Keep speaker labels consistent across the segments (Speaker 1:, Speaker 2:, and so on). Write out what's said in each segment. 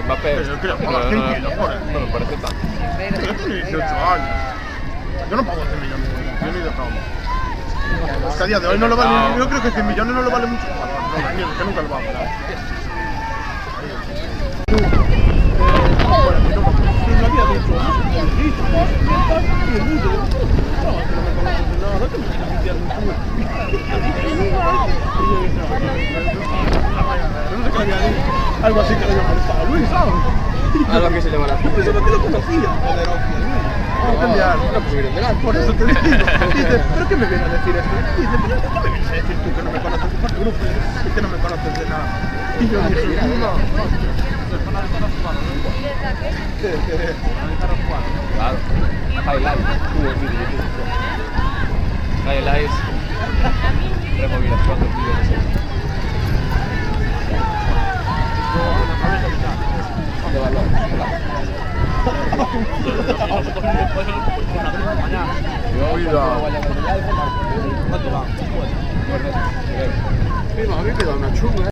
Speaker 1: Mbappé.
Speaker 2: Pero creo que pagar 100 kilos por él.
Speaker 1: No me parece tanto.
Speaker 2: Pero tiene 18 años. Yo no pago 100 millones yo ni de broma. Es que a día de hoy no lo vale. Yo creo que 100 millones no lo vale mucho. No, que nunca lo va a valer. Algo así que le había molestado a Luis, ¿sabes?
Speaker 1: Algo que se le va a la
Speaker 2: Yo no te lo conocía. Por eso te digo. Dice, ¿pero qué me viene a decir esto? Dice, ¿pero qué me vienes a decir tú que no me conoces de parte grupo y que no me conoces de nada? Y yo dije, no.
Speaker 1: Claro. Highlights. Highlights. Remodelación de vídeos. De valor.
Speaker 2: A mí me da una chunga.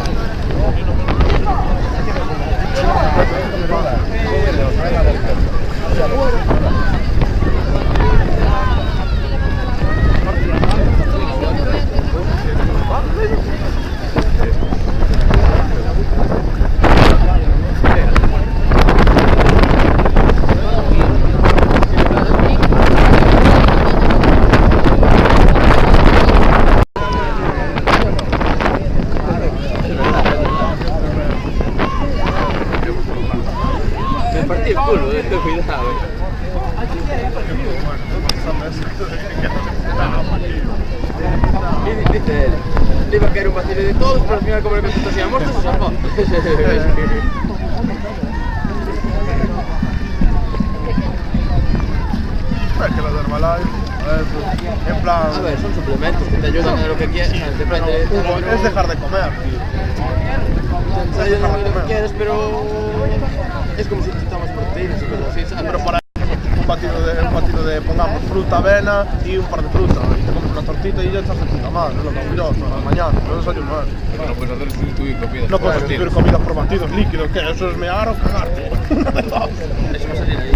Speaker 1: El culo, cuidado. Y dice él, le iba a caer un vacío de todos, pero al final como le contestó así a muertos, se salvó.
Speaker 2: Es que los Herbalife, en plan...
Speaker 1: A ver, son suplementos que te ayudan a lo que quieras, depende de...
Speaker 2: Es dejar de comer, tío.
Speaker 1: Te ayudan a lo que quieres, pero... Es como si te tomas proteínas y cosas así, ¿sabes?
Speaker 2: Pero para un batido de, pongamos, fruta, avena y un par de fruta. Y te comes una tortita y ya estás de puta madre, es lo que hago yo todas las mañanas, no desayunar.
Speaker 1: No puedes hacer sustituir comida.
Speaker 2: No puedes sustituir comida por batidos líquidos, ¿qué? Eso es mear o cagarte.
Speaker 1: Eso va a salir ahí.